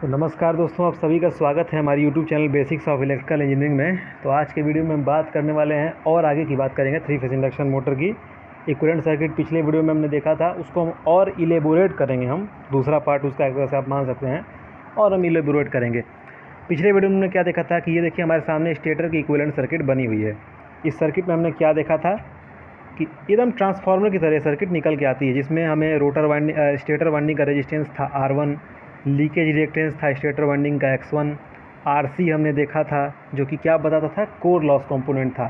तो नमस्कार दोस्तों, आप सभी का स्वागत है हमारी YouTube channel basics of electrical engineering में। तो आज के वीडियो में हम बात करने वाले हैं और आगे की बात करेंगे 3 फेज इंडक्शन मोटर की। इक्विवेलेंट सर्किट पिछले वीडियो में हमने देखा था, उसको हम और इलेबोरेट करेंगे। हम दूसरा पार्ट उसका एक तरह से आप मान सकते हैं, और हम इलेबोरेट करेंगे। पिछले वीडियो में हमने क्या देखा था कि ये देखिए हमारे सामने स्टेटर की इक्विवेलेंट सर्किट बनी हुई है। इस सर्किट में हमने क्या देखा था कि एकदम ट्रांसफार्मर की तरह सर्किट निकल के आती है, जिसमें हमें रोटर वाइंडिंग स्टेटर वाइंडिंग का रेजिस्टेंस था R1, लीकेज रिएक्टेंस था स्टेटर वाइंडिंग का X1, RC हमने देखा था जो कि क्या बताता था, कोर लॉस कंपोनेंट था।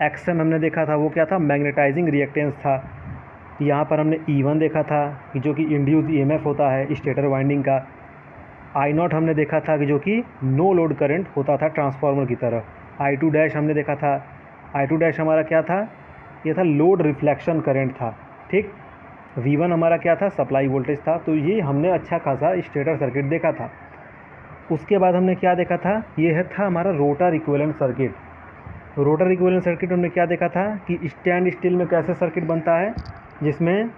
XM हमने देखा था, वो क्या था, मैग्नेटाइजिंग रिएक्टेंस था। यहाँ पर हमने E1 देखा था कि जो कि इंड्यूस EMF होता है स्टेटर वाइंडिंग का। I0 हमने देखा था कि जो कि नो लोड करंट होता था ट्रांसफार्मर की तरह। I2 डैश हमने देखा था। I2 डैश हमारा क्या था, ये था लोड रिफ्लेक्शन करंट था। ठीक, V1 हमारा क्या था, सप्लाई वोल्टेज था। तो ये हमने अच्छा खासा स्टेटर सर्किट देखा था। उसके बाद हमने क्या देखा था, ये था हमारा rotor equivalent circuit. Rotor equivalent circuit हमने क्या देखा था कि स्टैंड स्टिल में कैसे सर्किट बनता है, जिसमें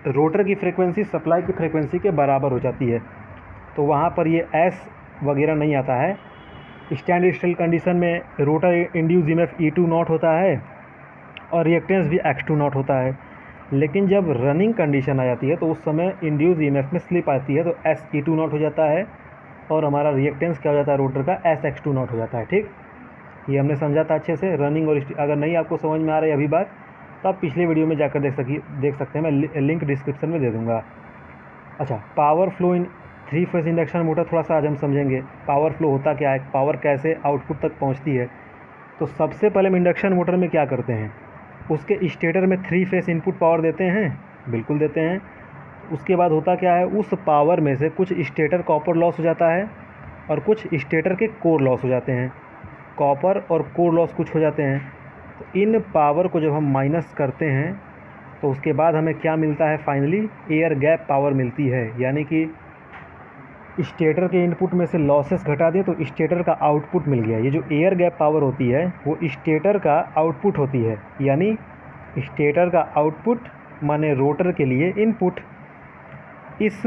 रोटर की फ्रीक्वेंसी सप्लाई की फ्रीक्वेंसी के बराबर हो जाती है। तो वहाँ पर ये एस वगैरह नहीं आता है। स्टैंड स्टिल कंडीशन में rotor induce EMF E2 not होता है और रिएक्टेंस भी X2 नॉट होता है। लेकिन जब रनिंग कंडीशन आ जाती है तो उस समय इंड्यूस EMF में स्लिप आती है, तो SE2 नॉट हो जाता है और हमारा रिएक्टेंस क्या हो जाता है रोटर का, SX2 नॉट हो जाता है। ठीक, ये हमने समझा था अच्छे से रनिंग। और अगर नहीं आपको समझ में आ रही है अभी बात, तो आप पिछले वीडियो में जाकर देख सकते हैं, मैं लिंक डिस्क्रिप्शन में दे दूँगा। अच्छा, power flow in 3 phase induction motor थोड़ा सा आज हम समझेंगे। पावर फ्लो होता क्या है, पावर कैसे आउटपुट तक पहुँचती है। तो सबसे पहले हम इंडक्शन मोटर में क्या करते हैं, उसके स्टेटर में 3 फेज इनपुट पावर देते हैं, बिल्कुल देते हैं। उसके बाद होता क्या है, उस पावर में से कुछ स्टेटर कॉपर लॉस हो जाता है और कुछ स्टेटर के कोर लॉस हो जाते हैं। कॉपर और कोर लॉस कुछ हो जाते हैं। तो इन पावर को जब हम माइनस करते हैं तो उसके बाद हमें क्या मिलता है, फाइनली एयर गैप पावर मिलती है। यानी कि स्टेटर के इनपुट में से लॉसेस घटा दिए तो स्टेटर का आउटपुट मिल गया। ये जो एयर गैप पावर होती है वो स्टेटर का आउटपुट होती है। यानी स्टेटर का आउटपुट माने रोटर के लिए इनपुट। इस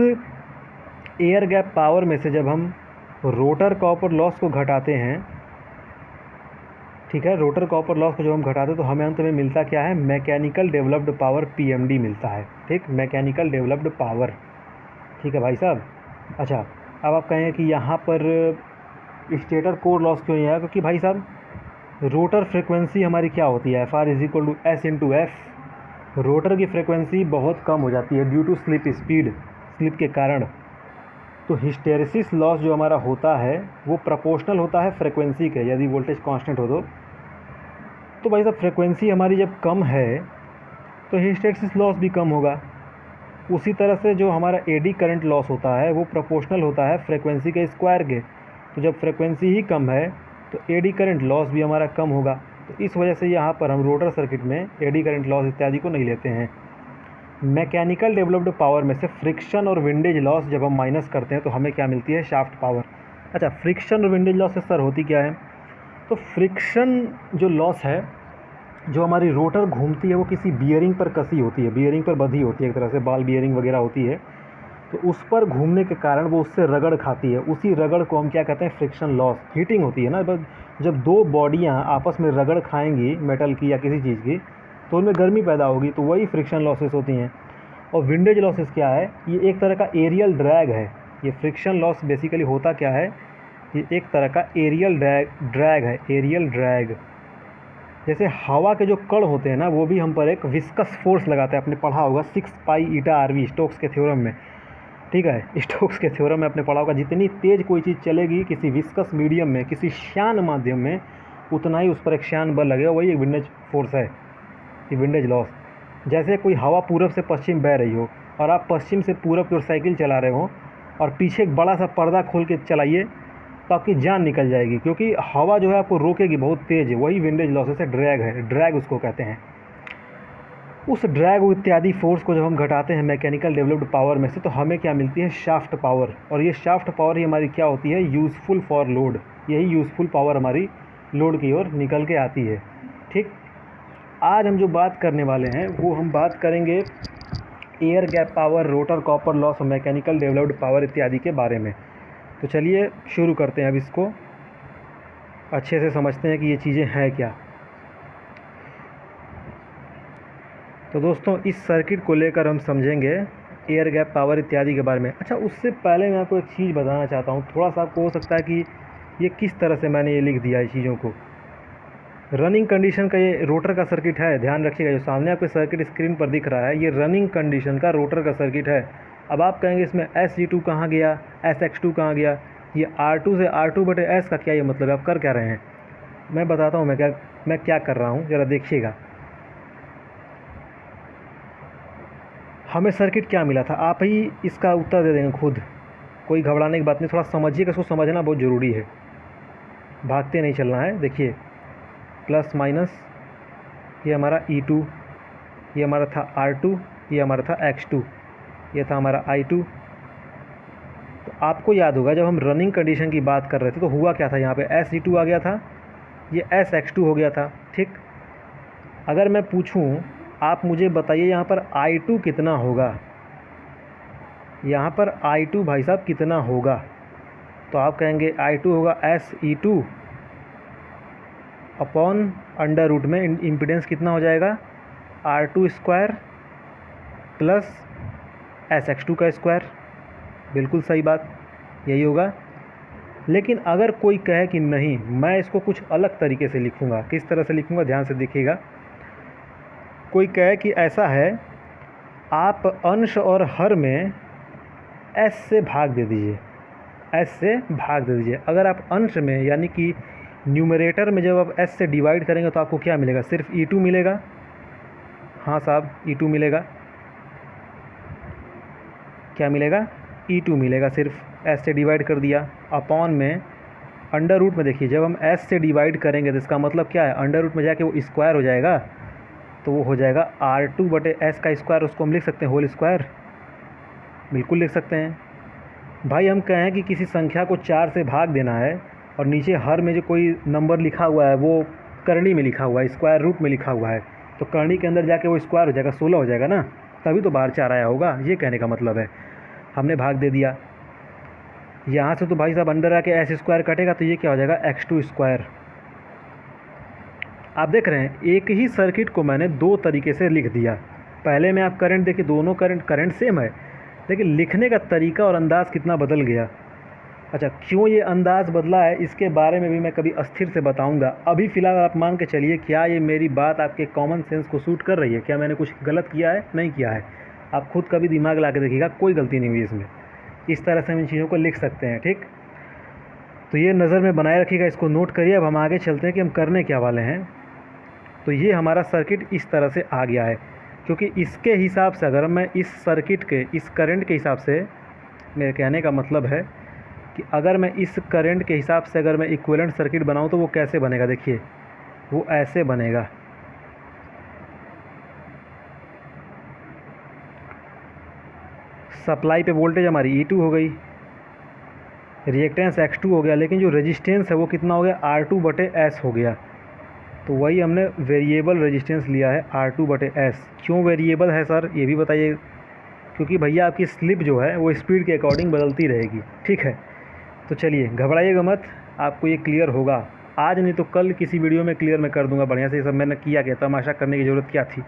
एयर गैप पावर में से जब हम रोटर कॉपर लॉस को घटाते हैं, ठीक है, रोटर कॉपर लॉस को जब हम घटाते हैं तो हमें अंत में मिलता क्या है, मैकेनिकल डेवलप्ड पावर PMD मिलता है। ठीक, मैकेनिकल डेवलप्ड पावर। ठीक है भाई साहब। अच्छा, अब आप कहें कि यहाँ पर स्टेटर कोर लॉस क्यों नहीं आया, क्योंकि भाई साहब रोटर फ्रिक्वेंसी हमारी क्या होती है, FR = S/F। रोटर की फ्रिक्वेंसी बहुत कम हो जाती है due to slip speed, slip के कारण। तो हिस्टेरिसिस लॉस जो हमारा होता है वो प्रोपोर्शनल होता है फ्रिक्वेंसी के। यदि वोल्टेज कांस्टेंट हो तो भाई साहब फ्रिक्वेंसी हमारी जब कम है तो हिस्टेरिसिस लॉस भी कम होगा। उसी तरह से जो हमारा एडी करंट लॉस होता है वो प्रोपोर्शनल होता है फ्रिक्वेंसी के स्क्वायर के। तो जब फ्रिक्वेंसी ही कम है तो एडी करंट लॉस भी हमारा कम होगा। तो इस वजह से यहाँ पर हम रोटर सर्किट में एडी करंट लॉस इत्यादि को नहीं लेते हैं। मैकेनिकल डेवलप्ड पावर में से फ्रिक्शन और विंडेज लॉस जब हम माइनस करते हैं तो हमें क्या मिलती है, शाफ्ट पावर। अच्छा, फ्रिक्शन और विंडेज लॉस से सर होती क्या है, तो फ्रिक्शन जो लॉस है, जो हमारी रोटर घूमती है वो किसी बियरिंग पर कसी होती है, बियरिंग पर बंधी होती है, एक तरह से बॉल बियरिंग वगैरह होती है। तो उस पर घूमने के कारण वो उससे रगड़ खाती है। उसी रगड़ को हम क्या कहते हैं, फ्रिक्शन लॉस। हीटिंग होती है ना, जब दो बॉडियाँ आपस में रगड़ खाएंगी मेटल की या किसी चीज़ की, तो उनमें गर्मी पैदा होगी, तो वही फ्रिक्शन लॉसेस होती हैं। और विंडेज लॉसेस क्या है, ये एक तरह का एरियल ड्रैग है। ये फ्रिक्शन लॉस बेसिकली होता क्या है, ये एक तरह का एरियल ड्रैग है, एरियल ड्रैग। जैसे हवा के जो कण होते हैं ना, वो भी हम पर एक विस्कस फोर्स लगाते हैं। आपने पढ़ा होगा 6π∗RV स्टोक्स के थ्योरम में। ठीक है, स्टोक्स के थ्योरम में आपने पढ़ा होगा, जितनी तेज़ कोई चीज़ चलेगी किसी विस्कस मीडियम में, किसी श्यान माध्यम में, उतना ही उस पर एक श्यान बल लगेगा। वही एक विंडेज फोर्स है, ये विंडेज लॉस। जैसे कोई हवा पूरब से पश्चिम बह रही हो और आप पश्चिम से पूरब की ओर साइकिल चला रहे हो और पीछे एक बड़ा सा पर्दा खोल के चलाइए तो आपकी जान निकल जाएगी, क्योंकि हवा जो है आपको रोकेगी, बहुत तेज़ है। वही विंडेज लॉसेस है, ड्रैग है, ड्रैग उसको कहते हैं। उस ड्रैग इत्यादि फोर्स को जब हम घटाते हैं मैकेनिकल डेवलप्ड पावर में से, तो हमें क्या मिलती है, शाफ्ट पावर। और ये शाफ्ट पावर ही हमारी क्या होती है, यूज़फुल फॉर लोड। यही यूज़फुल पावर हमारी लोड की ओर निकल के आती है। ठीक, आज हम जो बात करने वाले हैं वो हम बात करेंगे air gap power, rotor copper loss और मैकेनिकल डेवलप्ड पावर इत्यादि के बारे में। तो चलिए शुरू करते हैं, अब इसको अच्छे से समझते हैं कि ये चीज़ें हैं क्या। तो दोस्तों, इस सर्किट को लेकर हम समझेंगे एयर गैप पावर इत्यादि के बारे में। अच्छा, उससे पहले मैं आपको एक चीज़ बताना चाहता हूँ। थोड़ा सा आपको हो सकता है कि ये किस तरह से मैंने ये लिख दिया है चीज़ों को। रनिंग कंडीशन का ये रोटर का सर्किट है, ध्यान रखिएगा। जो सामने आपके सर्किट स्क्रीन पर दिख रहा है, ये रनिंग कंडीशन का रोटर का सर्किट है। अब आप कहेंगे इसमें SG2 कहाँ गया, SX2 कहाँ गया, ये R2 से R2/S का क्या ये मतलब है, आप कर क्या रहे हैं? मैं बताता हूँ मैं क्या कर रहा हूँ, ज़रा देखिएगा। हमें सर्किट क्या मिला था, आप ही इसका उत्तर दे देंगे खुद, कोई घबराने की बात नहीं। थोड़ा समझिएगा, इसको समझना बहुत ज़रूरी है, भागते नहीं चलना है। देखिए, प्लस माइनस, ये हमारा E2, ये हमारा था R2, ये हमारा था X2, ये था हमारा I2। तो आपको याद होगा जब हम रनिंग कंडीशन की बात कर रहे थे तो हुआ क्या था, यहाँ पे SE2 आ गया था, ये SX2 हो गया था, ठीक। अगर मैं पूछूं, आप मुझे बताइए यहाँ पर I2 कितना होगा, यहाँ पर I2 भाई साहब कितना होगा, तो आप कहेंगे I2 होगा SE2 अपॉन अंडर रूट में इम्पीडेंस कितना हो जाएगा, R2 स्क्वायर प्लस SX2 का स्क्वायर। बिल्कुल सही बात, यही होगा। लेकिन अगर कोई कहे कि नहीं, मैं इसको कुछ अलग तरीके से लिखूँगा, किस तरह से लिखूँगा, ध्यान से देखिएगा। कोई कहे कि ऐसा है, आप अंश और हर में S से भाग दे दीजिए, S से भाग दे दीजिए। अगर आप अंश में यानी कि न्यूमरेटर में जब आप S से डिवाइड करेंगे तो आपको क्या मिलेगा, सिर्फ E2 मिलेगा। हाँ साहब, E2 मिलेगा। क्या मिलेगा, E2 मिलेगा, सिर्फ S से डिवाइड कर दिया। अपॉन में अंडर रूट में देखिए, जब हम S से डिवाइड करेंगे तो इसका मतलब क्या है, अंडर रूट में जाके वो स्क्वायर हो जाएगा, तो वो हो जाएगा R2/S का स्क्वायर। उसको हम लिख सकते हैं होल स्क्वायर, बिल्कुल लिख सकते हैं। भाई हम कहें कि किसी संख्या को 4 से भाग देना है और नीचे हर में जो कोई नंबर लिखा हुआ है वो करनी में लिखा हुआ है, स्क्वायर रूट में लिखा हुआ है, तो करनी के अंदर जाके वो स्क्वायर हो जाएगा, 16 हो जाएगा ना, तभी तो बाहर 4 आया होगा। ये कहने का मतलब है। हमने भाग दे दिया यहाँ से, तो भाई साहब अंडर आके S स्क्वायर कटेगा, तो ये क्या हो जाएगा, X2 स्क्वायर। आप देख रहे हैं, एक ही सर्किट को मैंने दो तरीके से लिख दिया। पहले में आप करंट देखिए, दोनों करंट सेम है, लेकिन लिखने का तरीका और अंदाज़ कितना बदल गया। अच्छा, क्यों ये अंदाज़ बदला है, इसके बारे में भी मैं कभी अस्थिर से बताऊंगा। अभी फ़िलहाल आप मान के चलिए, क्या ये मेरी बात आपके कॉमन सेंस को सूट कर रही है, क्या मैंने कुछ गलत किया है, नहीं किया है। आप खुद कभी दिमाग ला के देखिएगा, कोई गलती नहीं हुई इसमें। इस तरह से हम इन चीज़ों को लिख सकते हैं, ठीक। तो ये नज़र में बनाए रखिएगा, इसको नोट करिए। अब हम आगे चलते हैं कि हम करने क्या वाले हैं। तो ये हमारा सर्किट इस तरह से आ गया है, क्योंकि इसके हिसाब से अगर मैं इस सर्किट के, इस करंट के हिसाब से, मेरे कहने का मतलब है कि अगर मैं इस करंट के हिसाब से अगर मैं इक्विवेलेंट सर्किट बनाऊं तो वो कैसे बनेगा, देखिए वो ऐसे बनेगा। सप्लाई पे वोल्टेज हमारी E2 हो गई, रिएक्टेंस X2 हो गया, लेकिन जो रेजिस्टेंस है वो कितना हो गया, R2/S हो गया। तो वही हमने वेरिएबल रेजिस्टेंस लिया है, R2/S। क्यों वेरिएबल है सर, ये भी बताइए। क्योंकि भैया आपकी स्लिप जो है वो स्पीड के अकॉर्डिंग बदलती रहेगी, ठीक है। तो चलिए घबराइएगा मत, आपको ये क्लियर होगा आज, नहीं तो कल किसी वीडियो में क्लियर मैं कर दूंगा बढ़िया से। ये सब मैंने किया क्या, तमाशा करने की ज़रूरत क्या थी।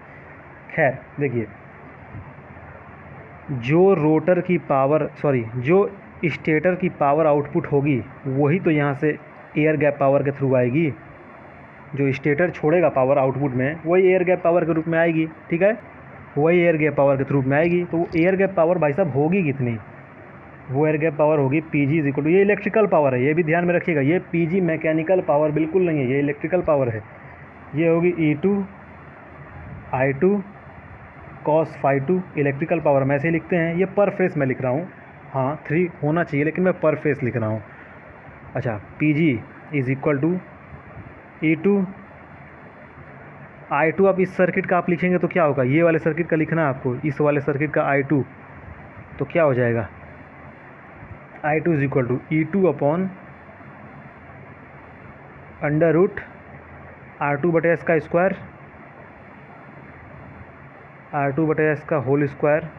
खैर देखिए, जो रोटर की पावर, जो स्टेटर की पावर आउटपुट होगी वही तो यहाँ से एयर गैप पावर के थ्रू आएगी। जो स्टेटर छोड़ेगा पावर आउटपुट में, वही एयर गैप पावर के रूप में आएगी, ठीक है, वही एयर गैप पावर के रूप में आएगी। तो वो एयर गैप पावर भाई साहब होगी कितनी, वो एयर गैप पावर होगी PG, ये इलेक्ट्रिकल पावर है, ये भी ध्यान में रखिएगा। ये PG मैकेनिकल पावर बिल्कुल नहीं है, ये इलेक्ट्रिकल पावर है। ये होगी E2 I2 cos ∅2 electrical power, हम ऐसे ही लिखते हैं। ये पर फेस मैं लिख रहा हूँ, हाँ 3 होना चाहिए, लेकिन मैं पर फेस लिख रहा हूँ। अच्छा, PG = E2 I2। अब इस सर्किट का आप लिखेंगे तो क्या होगा, ये वाले सर्किट का लिखना है आपको, इस वाले सर्किट का I2, तो क्या हो जाएगा, I2 = E2 upon under root R2/S का स्क्वायर, R2/S का whole square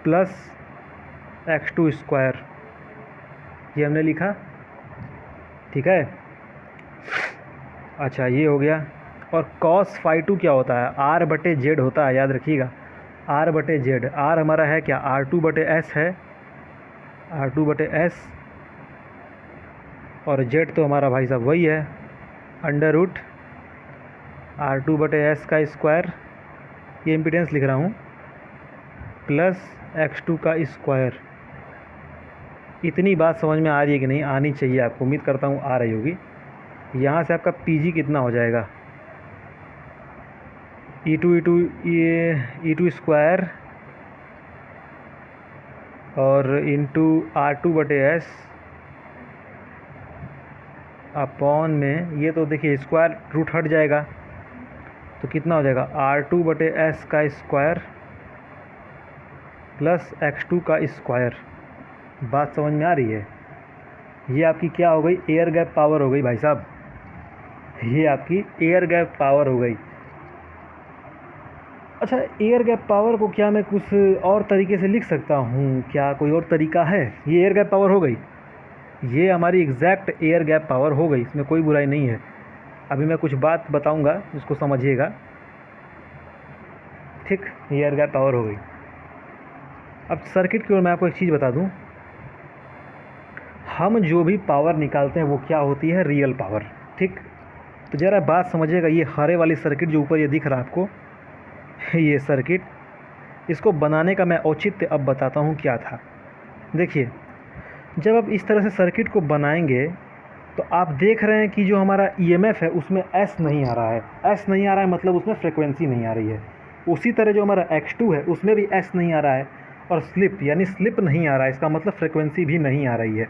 plus X2 square. ये हमने लिखा, ठीक है। अच्छा ये हो गया। और cos फाई टू क्या होता है, आर बटे जेड होता है, याद रखिएगा, आर बटे जेड। आर हमारा है क्या, आर टू बटे एस है, आर टू बटे एस, और जेड तो हमारा भाई साहब वही है, अंडर रूट आर टू बटे एस का स्क्वायर, ये इम्पीडेंस लिख रहा हूँ, प्लस एक्स टू का स्क्वायर। इतनी बात समझ में आ रही है कि नहीं, आनी चाहिए आपको, उम्मीद करता हूँ आ रही होगी। यहाँ से आपका पी कितना हो जाएगा, ई टू स्क्वायर और इंटू आर टू बटे एस अपॉन में, ये तो देखिए स्क्वायर रूट हट जाएगा, तो कितना हो जाएगा, आर टू बटे एस का स्क्वायर प्लस एक्स टू का स्क्वायर। बात समझ में आ रही है। ये आपकी क्या हो गई, एयर गैप पावर हो गई भाई साहब, ये आपकी एयर गैप पावर हो गई। अच्छा, एयर गैप पावर को क्या मैं कुछ और तरीके से लिख सकता हूँ क्या, कोई और तरीका है। ये एयर गैप पावर हो गई, ये हमारी एग्जैक्ट एयर गैप पावर हो गई, इसमें कोई बुराई नहीं है। अभी मैं कुछ बात बताऊँगा, उसको समझिएगा, ठीक। एयर गैप पावर हो गई। अब सर्किट की ओर मैं आपको एक चीज़ बता दूँ, हम जो भी पावर निकालते हैं वो क्या होती है, रियल पावर, ठीक। तो ज़रा बात समझिएगा, ये हरे वाली सर्किट जो ऊपर ये दिख रहा है आपको, ये सर्किट, इसको बनाने का मैं औचित्य अब बताता हूँ क्या था। देखिए, जब आप इस तरह से सर्किट को बनाएंगे तो आप देख रहे हैं कि जो हमारा ईएमएफ है उसमें एस नहीं आ रहा है, एस नहीं आ रहा है मतलब उसमें फ्रिक्वेंसी नहीं आ रही है। उसी तरह जो हमारा एक्स2 है उसमें भी एस नहीं आ रहा है, और स्लिप यानी स्लिप नहीं आ रहा है, इसका मतलब फ्रिक्वेंसी भी नहीं आ रही है।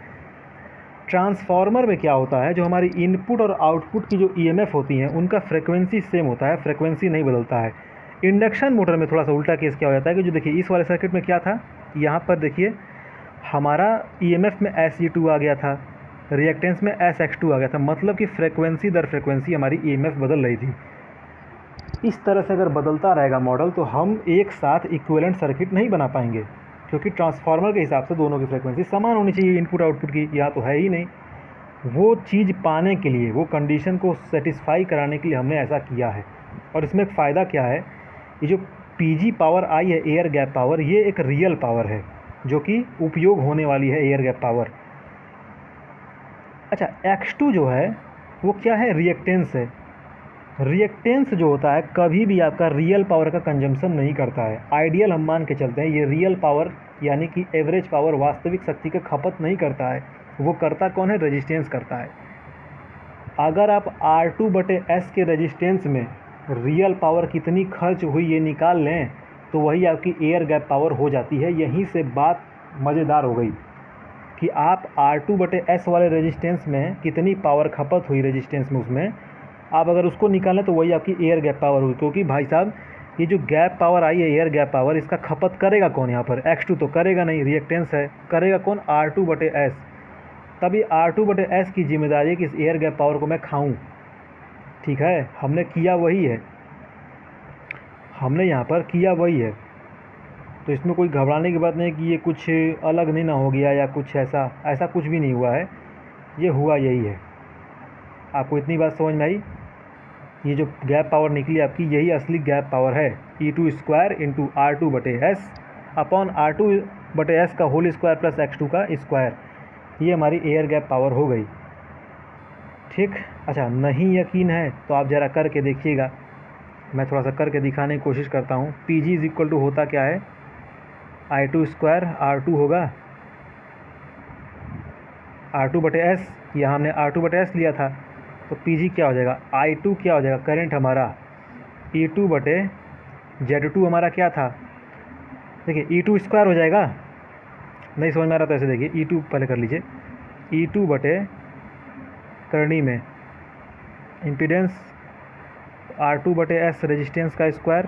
ट्रांसफार्मर में क्या होता है, जो हमारी इनपुट और आउटपुट की जो ईएमएफ होती हैं उनका फ्रिक्वेंसी सेम होता है, फ्रिक्वेंसी नहीं बदलता है। इंडक्शन मोटर में थोड़ा सा उल्टा केस क्या हो जाता है कि जो देखिए इस वाले सर्किट में क्या था, यहाँ पर देखिए हमारा ईएमएफ में SE2 आ गया था, रिएक्टेंस में SX2 आ गया था, मतलब कि फ्रिक्वेंसी दर फ्रिक्वेंसी हमारी ईएमएफ बदल रही थी। इस तरह से अगर बदलता रहेगा मॉडल तो हम एक साथ इक्विवेलेंट सर्किट नहीं बना पाएंगे, क्योंकि ट्रांसफार्मर के हिसाब से दोनों की फ्रिक्वेंसी समान होनी चाहिए, इनपुट आउटपुट की, यहाँ तो है ही नहीं। वो चीज़ पाने के लिए, वो कंडीशन को सेटिस्फाई कराने के लिए हमने ऐसा किया है। और इसमें एक फ़ायदा क्या है, ये जो पीजी पावर आई है, एयर गैप पावर, ये एक रियल पावर है जो कि उपयोग होने वाली है, एयर गैप पावर। अच्छा, X2 जो है वो क्या है, रिएक्टेंस है। रिएक्टेंस जो होता है कभी भी आपका रियल पावर का कंजम्पशन नहीं करता है, आइडियल हम मान के चलते हैं। ये रियल पावर यानी कि एवरेज पावर, वास्तविक शक्ति का खपत नहीं करता है। वो करता कौन है, रेजिस्टेंस करता है। अगर आप R2/S के रेजिस्टेंस में रियल पावर कितनी खर्च हुई ये निकाल लें तो वही आपकी एयर गैप पावर हो जाती है। यहीं से बात मज़ेदार हो गई कि आप R2/S वाले रेजिस्टेंस में कितनी पावर खपत हुई रेजिस्टेंस में, उसमें आप अगर उसको निकालें तो वही आपकी एयर गैप पावर हुई। क्योंकि भाई साहब ये जो गैप पावर आई है, एयर गैप पावर, इसका खपत करेगा कौन यहाँ पर, X2 तो करेगा नहीं, रिएक्टेंस है, करेगा कौन, R2/S। तभी R2/S की जिम्मेदारी है कि इस एयर गैप पावर को मैं खाऊं, ठीक है। हमने किया वही है, हमने यहाँ पर किया वही है। तो इसमें कोई घबराने की बात नहीं कि ये कुछ अलग नहीं ना हो गया या कुछ ऐसा कुछ भी नहीं हुआ है, ये हुआ यही है। आपको इतनी बात समझ में आई, ये जो गैप पावर निकली आपकी, यही असली गैप पावर है, E2² into R2/S upon R2/S का होल स्क्वायर प्लस X2 का स्क्वायर। ये हमारी एयर गैप पावर हो गई, ठीक। अच्छा, नहीं यकीन है तो आप ज़रा करके देखिएगा, मैं थोड़ा सा करके दिखाने की कोशिश करता हूँ। PG इज इक्वल टू होता क्या है, I2² R2 होगा, R2/S, यहाँ हमने R2/S लिया था, तो PG क्या हो जाएगा, I2 क्या हो जाएगा, करंट हमारा E2/Z2 हमारा क्या था, देखिए E2² हो जाएगा। नहीं समझ में आ रहा तो ऐसे देखिए, E2 पहले कर लीजिए, E2 बटे करनी में इम्पीडेंस R2/S रेजिस्टेंस का स्क्वायर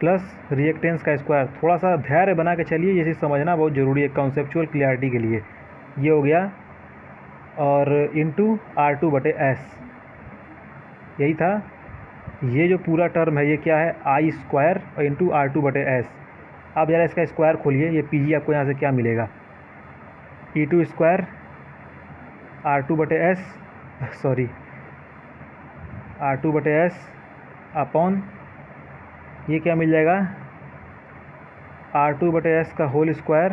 प्लस रिएक्टेंस का स्क्वायर। थोड़ा सा धैर्य बना के चलिए, ये चीज़ समझना बहुत ज़रूरी है कॉन्सेप्चुअल क्लियरिटी के लिए। ये हो गया, और इंटू R2/S, यही था। ये जो पूरा टर्म है ये क्या है, I² और इंटू R2/S। आप ज़रा इसका स्क्वायर खोलिए, ये PG आपको यहाँ से क्या मिलेगा, E2 square R2/S R2/S upon ये क्या मिल जाएगा, R2/S का होल स्क्वायर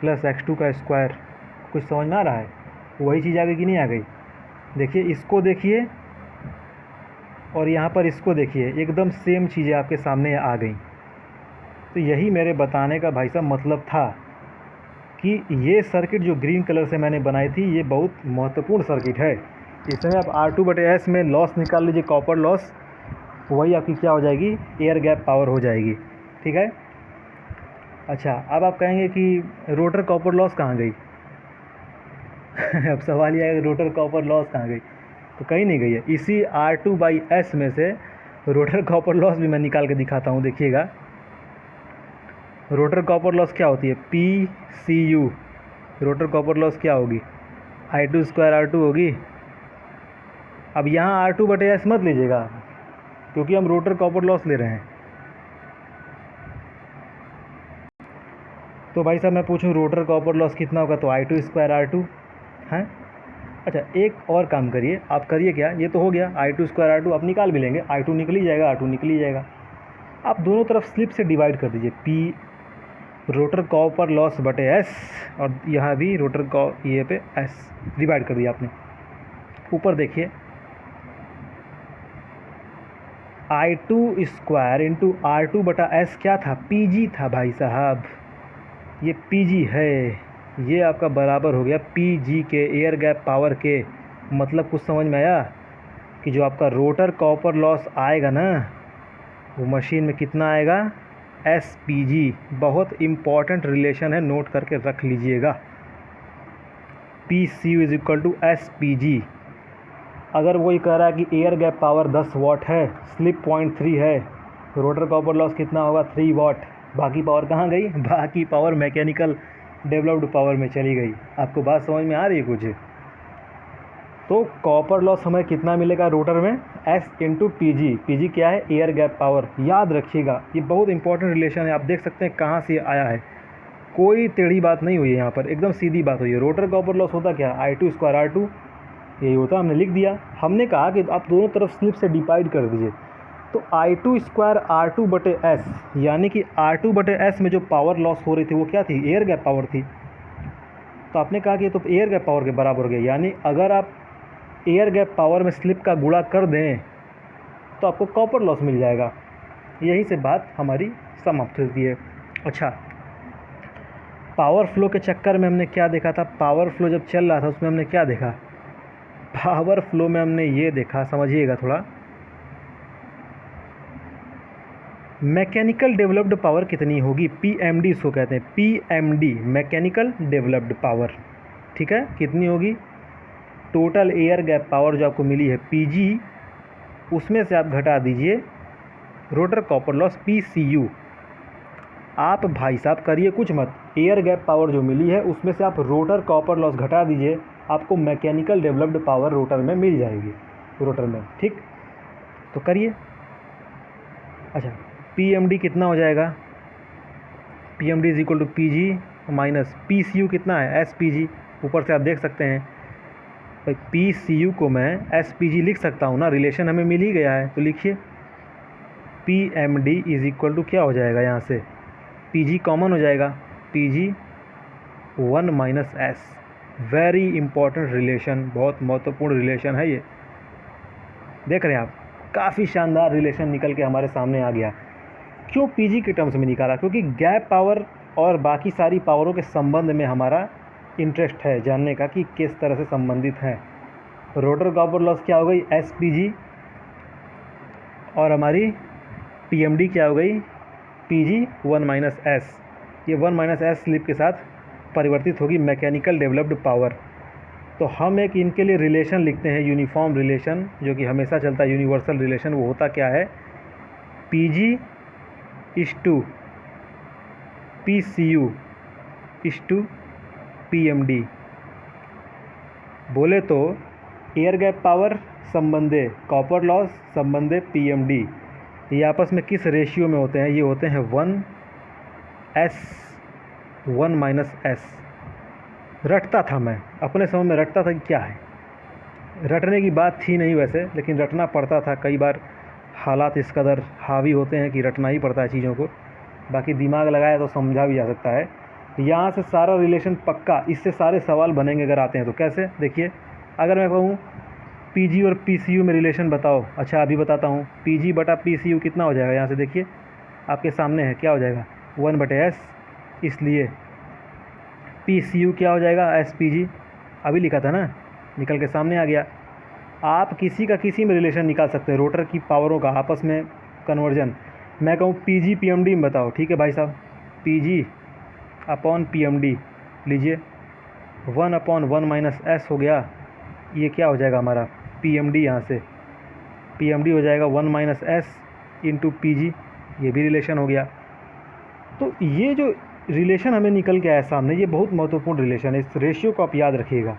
प्लस x2 का स्क्वायर। कुछ समझ में आ रहा है? वही चीज़ आ गई कि नहीं आ गई? देखिए, इसको देखिए और यहाँ पर इसको देखिए, एकदम सेम चीज़ें आपके सामने आ गई। तो यही मेरे बताने का भाई साहब मतलब था कि ये सर्किट जो ग्रीन कलर से मैंने बनाई थी, ये बहुत महत्वपूर्ण सर्किट है। इसमें आप R2/S में लॉस निकाल लीजिए, कॉपर लॉस, वही आपकी क्या हो जाएगी, एयर गैप पावर हो जाएगी। ठीक है। अच्छा, अब आप कहेंगे कि रोटर कॉपर लॉस कहाँ गई? अब सवाल ये है, रोटर कॉपर लॉस कहाँ गई? तो कहीं नहीं गई है। इसी R2/S में से रोटर कॉपर लॉस भी मैं निकाल के दिखाता हूँ, देखिएगा। रोटर कॉपर लॉस क्या होती है? PCU। रोटर कॉपर लॉस क्या होगी? I2 स्क्वायर R2 होगी। अब यहाँ R2/S मत लीजिएगा, क्योंकि हम रोटर कॉपर लॉस ले रहे हैं। तो भाई साहब मैं पूछूं रोटर कॉपर लॉस कितना होगा, तो I2 स्क्वायर R2 है। अच्छा, एक और काम करिए, आप करिए क्या, ये तो हो गया I2 स्क्वायर R2, आप निकाल भी लेंगे, I2 निकल ही जाएगा, R2 निकल ही जाएगा। आप दोनों तरफ स्लिप से डिवाइड कर दीजिए, P रोटर कॉपर लॉस बटे S, और यहाँ भी रोटर ये पे S डिवाइड कर दिया आपने। ऊपर देखिए, I2 स्क्वायर इंटू R2/S क्या था? PG था भाई साहब, ये PG है। ये आपका बराबर हो गया PG के, एयर गैप पावर के। मतलब कुछ समझ में आया कि जो आपका रोटर कॉपर लॉस आएगा ना, वो मशीन में कितना आएगा? SPG। बहुत इम्पॉर्टेंट रिलेशन है, नोट करके रख लीजिएगा। PCU is equal to SPG। अगर वही कह रहा है कि एयर गैप पावर 10 वाट है, स्लिप 0.3 है, तो रोटर कॉपर लॉस कितना होगा? 3 वाट। बाकी पावर कहाँ गई? बाकी पावर मैकेनिकल डेवलप्ड पावर में चली गई। आपको बात समझ में आ रही है कुछ? तो कॉपर लॉस हमें कितना मिलेगा रोटर में? S into PG। PG क्या है? Air gap power. याद रखिएगा, ये बहुत इंपॉर्टेंट रिलेशन है। आप देख सकते हैं कहाँ से आया है, कोई टेढ़ी बात नहीं हुई है यहाँ पर, एकदम सीधी बात हुई है। रोटर कॉपर लॉस होता क्या? I2 स्क्वायर R2, यही होता, हमने लिख दिया। हमने कहा कि आप दोनों तरफ स्लिप से डिवाइड कर दीजिए, तो I2 स्क्वायर R2/S, यानी कि R2/S में जो पावर लॉस हो रही थी वो क्या थी? एयर गैप पावर थी। तो आपने कहा कि तो एयर गैप पावर के बराबर हो गया, यानी अगर आप एयर गैप पावर में स्लिप का गुणा कर दें तो आपको कॉपर लॉस मिल जाएगा। यहीं से बात हमारी समाप्त होती है। अच्छा, पावर फ्लो के चक्कर में हमने क्या देखा था? पावर फ्लो जब चल रहा था उसमें हमने क्या देखा? पावर फ्लो में हमने ये देखा, समझिएगा थोड़ा, मैकेनिकल डेवलप्ड पावर कितनी होगी? PMD इसको कहते हैं, PMD मैकेनिकल डेवलप्ड पावर। ठीक है, कितनी होगी? टोटल एयर गैप पावर जो आपको मिली है PG, उसमें से आप घटा दीजिए रोटर कॉपर लॉस PCU। आप भाई साहब करिए कुछ मत, एयर गैप पावर जो मिली है उसमें से आप रोटर कॉपर लॉस घटा दीजिए, आपको मैकेनिकल डेवलप्ड पावर रोटर में मिल जाएगी, रोटर में। ठीक, तो करिए। अच्छा, PMD कितना हो जाएगा? PMD is equal to PG minus PCU कितना है? SPG। ऊपर से आप देख सकते हैं भाई, PCU को मैं SPG लिख सकता हूँ ना, रिलेशन हमें मिल ही गया है। तो लिखिए PMD इज इक्वल टू क्या हो जाएगा, यहाँ से PG कॉमन हो जाएगा, PG 1 minus S। Very important relation, बहुत महत्वपूर्ण रिलेशन है ये। देख रहे हैं आप, काफ़ी शानदार रिलेशन निकल के हमारे सामने आ गया। क्यों PG के टर्म्स में निकाला? क्योंकि गैप पावर और बाकी सारी पावरों के संबंध में हमारा इंटरेस्ट है जानने का कि किस तरह से संबंधित हैं। रोटर कॉपर लॉस क्या हो गई? SPG, और हमारी PMD क्या हो गई? PG 1 minus S। ये 1 माइनस S स्लिप के साथ परिवर्तित होगी मैकेनिकल डेवलप्ड पावर। तो हम एक इनके लिए रिलेशन लिखते हैं, यूनिफॉर्म रिलेशन, जो कि हमेशा चलता है, यूनिवर्सल रिलेशन। वो होता क्या है? PG is to PCU is to PMD। बोले तो एयर गैप पावर संबंधे कॉपर लॉस संबंधे PMD, ये आपस में किस रेशियो में होते हैं? ये होते हैं 1S 1 माइनस एस। रटता था मैं, अपने समय में रटता था कि क्या है, रटने की बात थी नहीं वैसे, लेकिन रटना पड़ता था। कई बार हालात इस कदर हावी होते हैं कि रटना ही पड़ता है चीज़ों को। बाकी दिमाग लगाया तो समझा भी जा सकता है। यहाँ से सारा रिलेशन पक्का, इससे सारे सवाल बनेंगे अगर आते हैं तो। कैसे, देखिए, अगर मैं कहूँ पीजी और पीसीयू में रिलेशन बताओ, अच्छा अभी बताता हूँ। पीजी बटा पीसीयू कितना हो जाएगा, यहाँ से देखिए आपके सामने है, क्या हो जाएगा 1/s। इसलिए पीसीयू क्या हो जाएगा, एसपीजी। अभी लिखा था ना, निकल के सामने आ गया। आप किसी का किसी में रिलेशन निकाल सकते हैं, रोटर की पावरों का आपस में कन्वर्जन। मैं कहूँ पीजी पीएमडी में बताओ, ठीक है भाई साहब, पीजी अपॉन पीएमडी लीजिए, 1/1 माइनस एस हो गया। ये क्या हो जाएगा हमारा पीएमडी, यहाँ से पीएमडी हो जाएगा 1 माइनस एस इंटू पीजी। ये भी रिलेशन हो गया। तो ये जो रिलेशन हमें निकल के आया सामने, ये बहुत महत्वपूर्ण रिलेशन है। इस रेशियो को आप याद रखिएगा,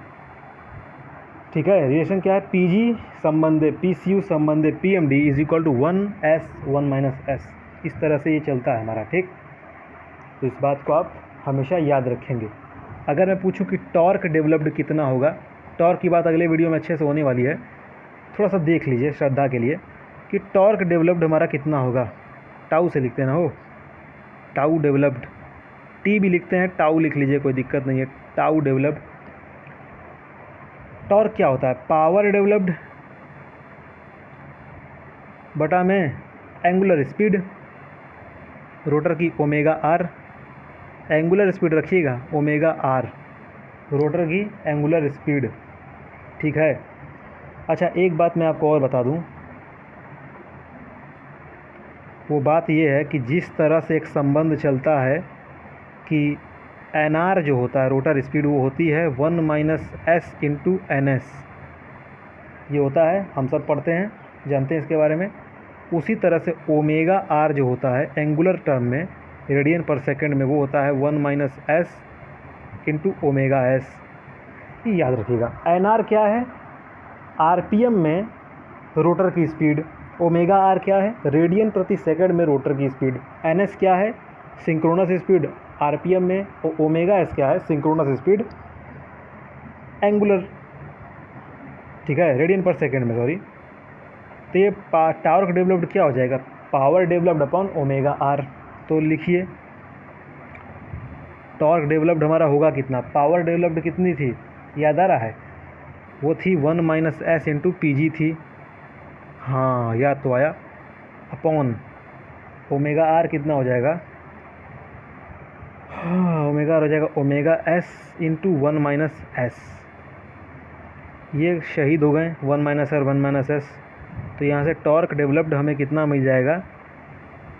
ठीक है। रिलेशन क्या है, पीजी संबंधे पीसीयू संबंधे PMD is equal to 1s 1 minus S. इस तरह से ये चलता है हमारा, ठीक। तो इस बात को आप हमेशा याद रखेंगे। अगर मैं पूछूं कि टॉर्क डेवलप्ड कितना होगा, टॉर्क की बात अगले वीडियो में अच्छे से होने वाली है, थोड़ा सा देख लीजिए श्रद्धा के लिए कि टॉर्क डेवलप्ड हमारा कितना होगा। टाउ से लिखते हैं ना, हो टाउ डेवलप्ड, टी भी लिखते हैं, टाउ लिख लीजिए, कोई दिक्कत नहीं है। टाउ डेवलप्ड, टॉर्क क्या होता है, पावर डेवलप्ड बटा में एंगुलर स्पीड, रोटर की ओमेगा आर, एंगुलर स्पीड रखिएगा ओमेगा आर, रोटर की एंगुलर स्पीड, ठीक है। अच्छा एक बात मैं आपको और बता दूं, वो बात ये है कि जिस तरह से एक संबंध चलता है कि एन आर जो होता है रोटर स्पीड, वो होती है 1 minus S into N S. ये होता है, हम सब पढ़ते हैं, जानते हैं इसके बारे में। उसी तरह से ओमेगा आर जो होता है एंगुलर टर्म में, रेडियन पर सेकंड में, वो होता है 1 minus S into omega S. ये याद रखिएगा। एन आर क्या है, आरपीएम में रोटर की स्पीड, ओमेगा आर क्या है, रेडियन प्रति सेकंड में रोटर की स्पीड, एन एस क्या है, सिंक्रोनस स्पीड आरपीएम में, और ओमेगा एस क्या है, सिंक्रोनस स्पीड एंगुलर, ठीक है, रेडियन पर सेकंड में, सॉरी। तो ये टॉर्क डेवलप्ड क्या हो जाएगा, power developed upon omega R. तो लिखिए टॉर्क डेवलप्ड हमारा होगा कितना, पावर डेवलप्ड कितनी थी, याद आ रहा है, वो थी 1 माइनस एस इंटू पीजी थी, हाँ याद तो आया, अपॉन ओमेगा आर कितना हो जाएगा, हाँ ओमेगा आर हो जाएगा omega S into 1 minus S. ये शहीद हो गए 1 माइनस आर 1 माइनस एस। तो यहाँ से टॉर्क डेवलप्ड हमें कितना मिल जाएगा,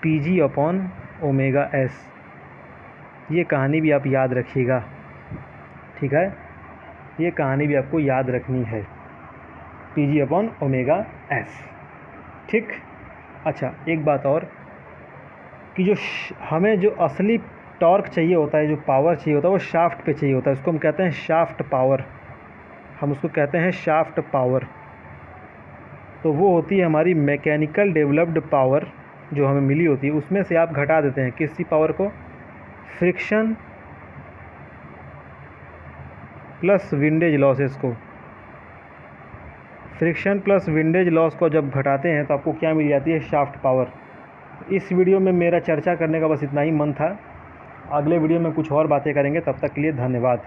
पीजी अपॉन ओमेगा एस। ये कहानी भी आप याद रखिएगा, ठीक है, ये कहानी भी आपको याद रखनी है, पीजी अपॉन ओमेगा एस, ठीक। अच्छा एक बात और कि जो हमें जो असली टॉर्क चाहिए होता है, जो पावर चाहिए होता है, वो शाफ्ट पे चाहिए होता है। उसको हम कहते हैं शाफ्ट पावर, हम उसको कहते हैं शाफ्ट पावर। तो वो होती है हमारी मैकेनिकल डेवलप्ड पावर जो हमें मिली होती है, उसमें से आप घटा देते हैं किसी पावर को, फ्रिक्शन प्लस विंडेज लॉसेस को। फ्रिक्शन प्लस विंडेज लॉस को जब घटाते हैं तो आपको क्या मिल जाती है, शाफ्ट पावर। इस वीडियो में मेरा चर्चा करने का बस इतना ही मन था। अगले वीडियो में कुछ और बातें करेंगे, तब तक के लिए धन्यवाद।